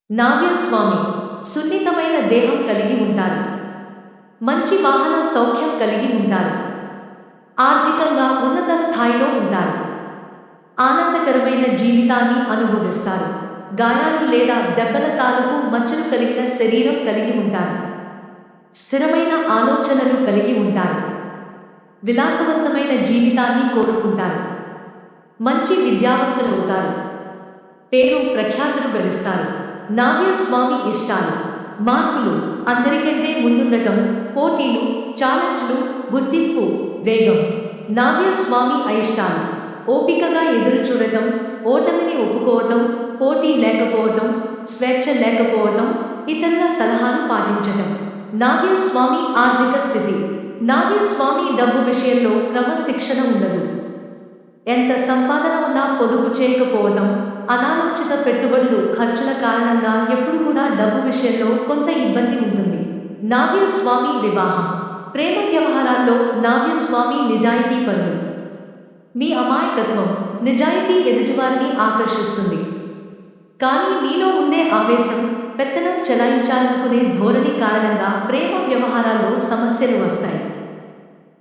నావ్యస్వామి సున్నితమైన దేహం కలిగి ఉంటారు. మంచి వాహన సౌఖ్యం కలిగి ఉంటారు. ఆర్థికంగా ఉన్నత స్థాయిలో ఉంటారు. ఆనందకరమైన జీవితాన్ని అనుభవిస్తారు. గాయాలు లేదా దెబ్బల తాలూకు మచ్చలు కలిగిన శరీరం కలిగి ఉంటారు. స్థిరమైన ఆలోచనలు కలిగి ఉంటారు. విలాసవంతమైన జీవితాన్ని కోరుకుంటారు. మంచి విద్యావంతులు అవుతారు. పేరు ప్రఖ్యాతులు గడిస్తారు. నావ్యస్వామి ఇష్టాలు మార్పులు, అందరికంటే ముందుండటం, పోటీలు, ఛాలెంజ్లు, గుర్తింపు, వేగం. నావ్యస్వామి అయిష్టాలు ఓపికగా ఎదురు చూడటం, ఓటమిని ఒప్పుకోవటం, పోటీ లేకపోవటం, స్వేచ్ఛ లేకపోవటం, ఇతరుల సలహాను పాటించటం. నావ్యస్వామి ఆర్థిక స్థితి నావ్యస్వామి డబ్బు విషయంలో క్రమశిక్షణ ఉండదు. ఎంత సంపాదన ఉన్నా పొదుపు చేయకపోవటం, అనాలోచిత పెట్టుబడులు, ఖర్చుల కారణంగా ఎప్పుడు కూడా డబ్బు విషయంలో కొంత ఇబ్బంది ఉంటుంది. నావ్యస్వామి వివాహం ప్రేమ వ్యవహారాల్లో నావ్యస్వామి నిజాయితీపరులు. మీ అమాయకత్వం, నిజాయితీ ఎదుటివారిని ఆకర్షిస్తుంది. కానీ మీలో ఉండే ఆవేశం, పెత్తనం చెలాయించాలనుకునే ధోరణి కారణంగా ప్రేమ వ్యవహారాల్లో సమస్యలు వస్తాయి.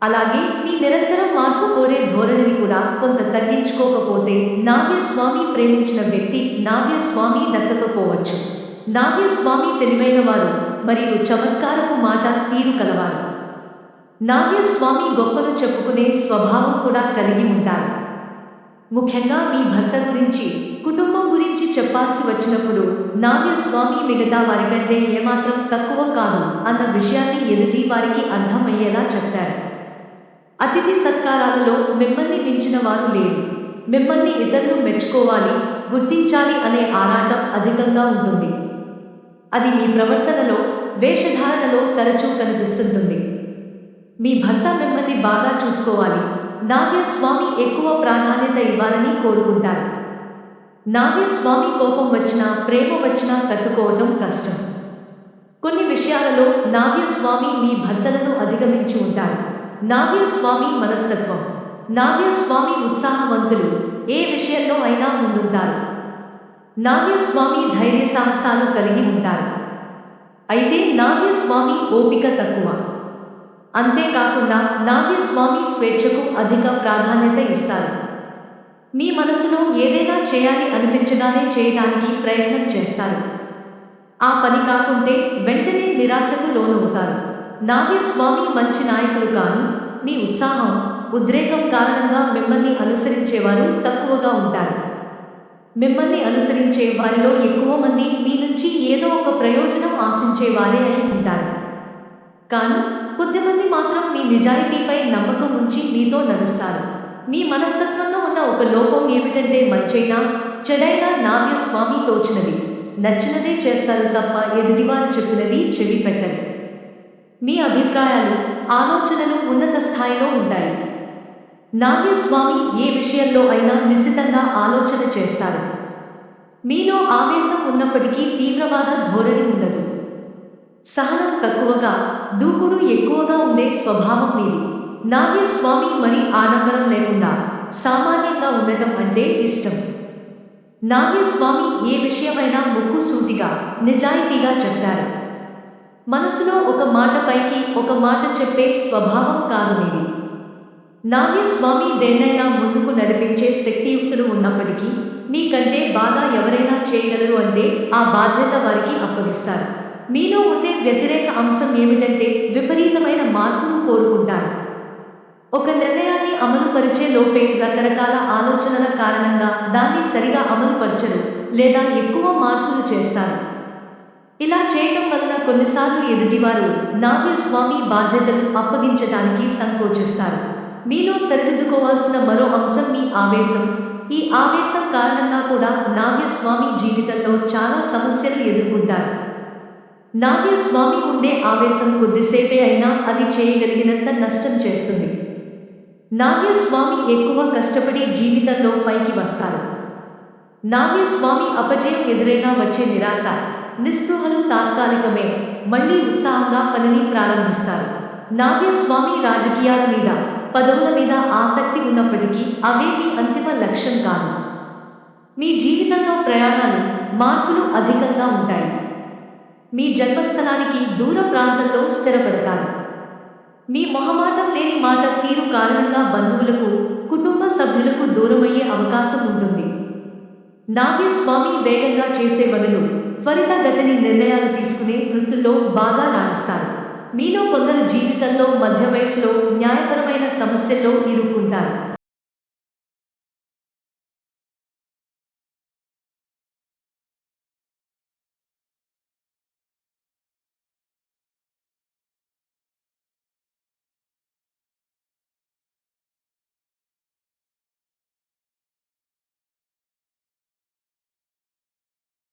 అలాగే మీ నిరంతరం మార్పు కోరే ధోరణిని కూడా కొంత తగ్గించుకోకపోతే నావ్యస్వామి ప్రేమించిన వ్యక్తి నావ్యస్వామి దక్కకపోవచ్చు. నావ్యస్వామి తెలివైన వారు మరియు చమత్కారపు మాట తీరు కలవారు. నావ్యస్వామి గొప్పలు చెప్పుకునే స్వభావం కూడా కలిగి ఉంటారు. ముఖ్యంగా మీ భర్త గురించి, కుటుంబం గురించి చెప్పాల్సి వచ్చినప్పుడు నావ్యస్వామి మిగతా వారికంటే ఏమాత్రం తక్కువ కాదు అన్న విషయాన్ని ఎదుటి వారికి అర్థమయ్యేలా చెప్తారు. అతిథి సత్కారాలలో మిమ్మల్ని మించిన వారు లేరు. మిమ్మల్ని ఇతరులు మెచ్చుకోవాలి, గుర్తించాలి అనే ఆరాటం అధికంగా ఉంటుంది. అది మీ ప్రవర్తనలో, వేషధారణలో తరచూ కనిపిస్తుంటుంది. మీ భర్త మిమ్మల్ని బాగా చూసుకోవాలి, నావ్యస్వామి ఎక్కువ ప్రాధాన్యత ఇవ్వాలని కోరుకుంటారు. నావ్యస్వామి కోపం వచ్చినా, ప్రేమ వచ్చినా తట్టుకోవడం కష్టం. కొన్ని విషయాలలో నావ్యస్వామి మీ భర్తలను అధిగమించి ఉంటారు. నావ్యస్వామి మనస్తత్వం నావ్యస్వామి ఉత్సాహవంతులు, ఏ విషయంలో అయినా ముందుంటారు. నావ్యస్వామి ధైర్య సాహసాలు కలిగి ఉంటారు. అయితే నావ్యస్వామి ఓపిక తక్కువ. అంతేకాకుండా నావ్యస్వామి స్వేచ్ఛకు అధిక ప్రాధాన్యత ఇస్తారు. మీ మనసులో ఏదైనా చేయాలి అనిపించగానే చేయడానికి ప్రయత్నం చేస్తారు. ఆ పని కాకుంటే వెంటనే నిరాశకు లోనవుతారు. నావ్యస్వామి మంచి నాయకులు, కానీ మీ ఉత్సాహం, ఉద్రేకం కారణంగా మిమ్మల్ని అనుసరించేవారు తక్కువగా ఉంటారు. మిమ్మల్ని అనుసరించే వారిలో ఎక్కువ మంది మీ నుంచి ఏదో ఒక ప్రయోజనం ఆశించే వారే అయి ఉంటారు. కానీ కొద్దిమంది మాత్రం మీ నిజాయితీపై నమ్మకం ఉంచి మీతో నడుస్తారు. మీ మనస్తత్వంలో ఉన్న ఒక లోపం ఏమిటంటే మంచైనా చెడైనా నావ్యస్వామి తోచినది, నచ్చినదే చేస్తారు తప్ప ఎదుటివారు చెప్పినది చెవి పెట్టరు. మీ అభిప్రాయాలు, ఆలోచనలు ఉన్నత స్థాయిలో ఉంటాయి. నావ్యస్వామి ఏ విషయంలో అయినా నిశితంగా ఆలోచన చేస్తారు. మీలో ఆవేశం ఉన్నప్పటికీ తీవ్రవాద ధోరణి ఉండదు. సహనం తక్కువగా, దూకుడు ఎక్కువగా ఉండే స్వభావం మీది. నావ్యస్వామి మరి ఆడంబరం లేకుండా సామాన్యంగా ఉండటం అంటే ఇష్టం. నావ్యస్వామి ఏ విషయమైనా ముక్కు సూటిగా, నిజాయితీగా చెప్తారు. మనసులో ఒక మాట పైకి ఒక మాట చెప్పే స్వభావం కాదు మీది. నావ్యస్వామి దేన్నైనా ముందుకు నడిపించే శక్తియుక్తులు ఉన్నప్పటికీ మీకంటే బాగా ఎవరైనా చేయగలరు అంటే ఆ బాధ్యత వారికి అప్పగిస్తారు. మీలో ఉండే వ్యతిరేక అంశం ఏమిటంటే విపరీతమైన మార్పును కోరుకుంటారు. ఒక నిర్ణయాన్ని అమలు పరిచే లోపే రకరకాల ఆలోచనల కారణంగా దాన్ని సరిగా అమలుపరచరు లేదా ఎక్కువ మార్పులు చేస్తారు. ఇలా చేయటం వలన కొన్నిసార్లు ఎదుటివారు నావ్యస్వామి బాధ్యతలు అప్పగించడానికి సంకోచిస్తారు. మీలో సరిదిద్దుకోవాల్సిన మరో అంశం మీ ఆవేశం. ఈ ఆవేశం కారణంగా కూడా నావ్యస్వామి జీవితంలో చాలా సమస్యలు ఎదుర్కొంటారు. నావ్యస్వామి ఉండే ఆవేశం కొద్దిసేపే అయినా అది చేయగలిగినంత నష్టం చేస్తుంది. నావ్యస్వామి ఎక్కువ కష్టపడి జీవితంలో పైకి వస్తారు. నావ్యస్వామి అపజయం ఎదురైనా వచ్చే నిరాశ, నిస్పృహలు తాత్కాలికమే, మళ్లీ ఉత్సాహంగా పనిని ప్రారంభిస్తారు. నావ్యస్వామి రాజకీయాల మీద, పదవుల మీద ఆసక్తి ఉన్నప్పటికీ అవే మీ అంతిమ లక్ష్యం కాదు. మీ జీవితంలో ప్రయాణాలు, మార్పులు అధికంగా ఉంటాయి. మీ జన్మస్థలానికి దూర ప్రాంతంలో స్థిరపడతారు. మీ మొహమాటం లేని మాట తీరు కారణంగా బంధువులకు, కుటుంబ సభ్యులకు దూరమయ్యే అవకాశం ఉంటుంది. నావ్యస్వామి వేగంగా చేసే బదులు త్వరితగతిని నిర్ణయాలు తీసుకునే వృత్తుల్లో బాగా రాణిస్తారు. మీలో కొందరు జీవితంలో మధ్య వయసులో న్యాయపరమైన సమస్యల్లో ఇరుక్కుంటారు.